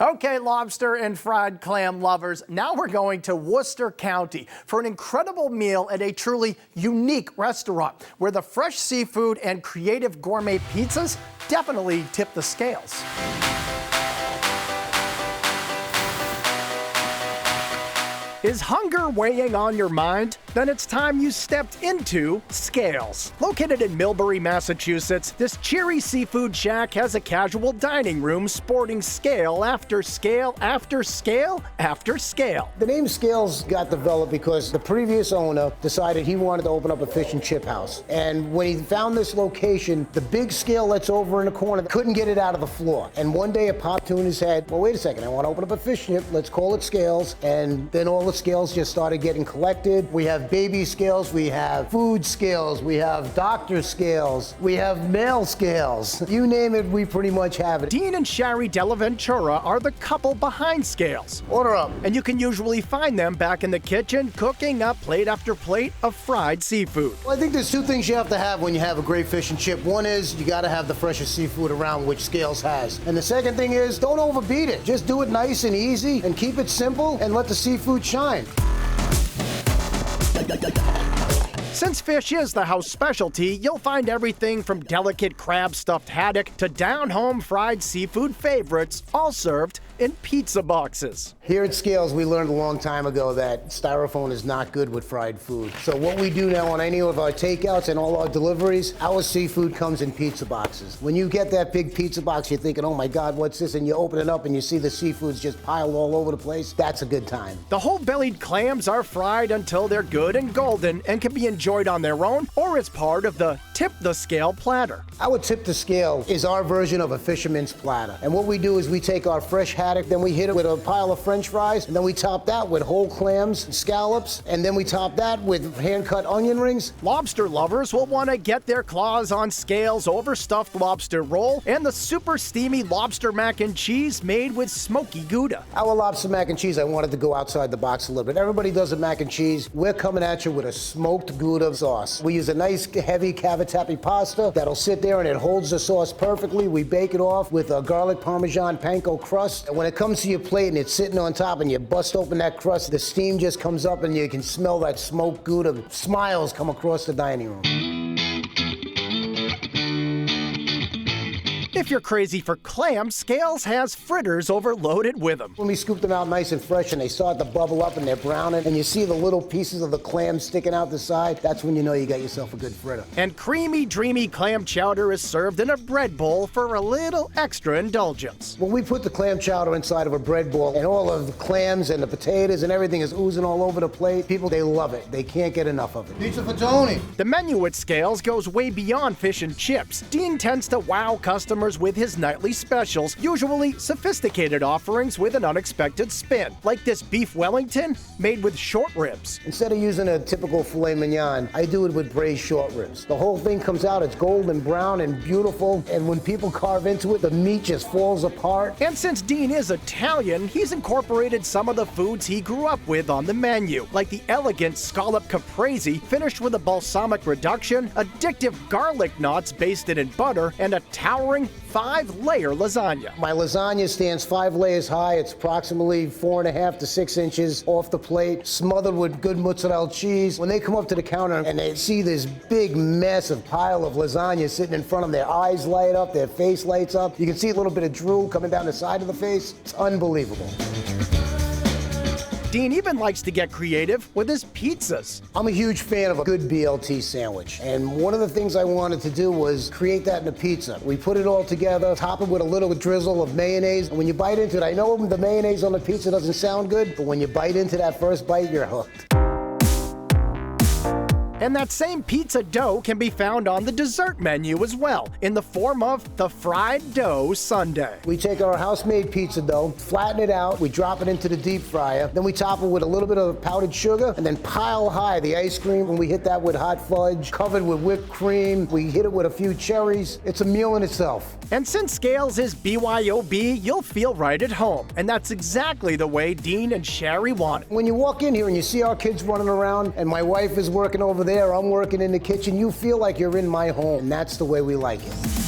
Okay, lobster and fried clam lovers, now we're going to Worcester County for an incredible meal at a truly unique restaurant where the fresh seafood and creative gourmet pizzas definitely tip the scales. Is hunger weighing on your mind? Then it's time you stepped into Scales. Located in Millbury, Massachusetts, this cheery seafood shack has a casual dining room sporting scale after scale after scale after scale. The name Scales got developed because the previous owner decided he wanted to open up a fish and chip house. And when he found this location, the big scale that's over in the corner couldn't get it out of the floor. And one day it popped to his head, well, wait a second, I want to open up a fish and chip, let's call it Scales. And then all the scales just started getting collected. We have baby scales, we have food scales, we have doctor scales, we have male scales. You name it, we pretty much have it. Dean and Sherry Della Ventura are the couple behind Scales. Order up. And you can usually find them back in the kitchen cooking up plate after plate of fried seafood. Well, I think there's two things you have to have when you have a great fish and chip. One is you got to have the freshest seafood around, which Scales has. And the second thing is don't overbeat it. Just do it nice and easy and keep it simple and let the seafood shine. Since fish is the house specialty, you'll find everything from delicate crab stuffed haddock to down-home fried seafood favorites, all served in pizza boxes. Here at Scales, we learned a long time ago that styrofoam is not good with fried food. So what we do now on any of our takeouts and all our deliveries, our seafood comes in pizza boxes. When you get that big pizza box, you're thinking, oh my God, what's this? And you open it up and you see the seafoods just piled all over the place. That's a good time. The whole-bellied clams are fried until they're good and golden and can be enjoyed on their own or as part of the Tip the Scale platter. Our Tip the Scale is our version of a fisherman's platter. And what we do is we take our fresh haddock, then we hit it with a pile of French fries, and then we top that with whole clams and scallops, and then we top that with hand-cut onion rings. Lobster lovers will want to get their claws on Scales' overstuffed lobster roll and the super steamy Lobster Mac and Cheese made with smoky Gouda. Our Lobster Mac and Cheese, I wanted to go outside the box a little bit. Everybody does a mac and cheese. We're coming at you with a smoked Gouda sauce. We use a nice heavy cavatappi pasta that'll sit there and it holds the sauce perfectly. We bake it off with a garlic parmesan panko crust. And when it comes to your plate and it's sitting on top and you bust open that crust, the steam just comes up and you can smell that smoked Gouda. Smiles come across the dining room. If you're crazy for clams, Scales has fritters overloaded with them. When we scoop them out nice and fresh and they start to bubble up and they're browning and you see the little pieces of the clam sticking out the side, that's when you know you got yourself a good fritter. And creamy, dreamy clam chowder is served in a bread bowl for a little extra indulgence. When we put the clam chowder inside of a bread bowl and all of the clams and the potatoes and everything is oozing all over the plate, people, they love it. They can't get enough of it. Pizza for Tony. The menu at Scales goes way beyond fish and chips. Dean tends to wow customers with his nightly specials, usually sophisticated offerings with an unexpected spin, like this beef Wellington made with short ribs. Instead of using a typical filet mignon, I do it with braised short ribs. The whole thing comes out, it's golden brown and beautiful, and when people carve into it, the meat just falls apart. And since Dean is Italian, he's incorporated some of the foods he grew up with on the menu, like the elegant Scalloped Caprese, finished with a balsamic reduction, addictive garlic knots basted in butter, and a towering 5-layer lasagna. My lasagna stands 5 layers high. It's approximately 4.5 to 6 inches off the plate, smothered with good mozzarella cheese. When they come up to the counter and they see this big, massive pile of lasagna sitting in front of them, their eyes light up, their face lights up. You can see a little bit of drool coming down the side of the face. It's unbelievable. Dean even likes to get creative with his pizzas. I'm a huge fan of a good BLT sandwich. And one of the things I wanted to do was create that in a pizza. We put it all together, top it with a little drizzle of mayonnaise. And when you bite into it, I know the mayonnaise on the pizza doesn't sound good, but when you bite into that first bite, you're hooked. And that same pizza dough can be found on the dessert menu as well, in the form of the fried dough sundae. We take our house-made pizza dough, flatten it out, we drop it into the deep fryer, then we top it with a little bit of powdered sugar, and then pile high the ice cream, and we hit that with hot fudge, covered with whipped cream. We hit it with a few cherries. It's a meal in itself. And since Scales is BYOB, you'll feel right at home. And that's exactly the way Dean and Sherry want it. When you walk in here and you see our kids running around, and my wife is working over there, I'm working in the kitchen, you feel like you're in my home, and that's the way we like it.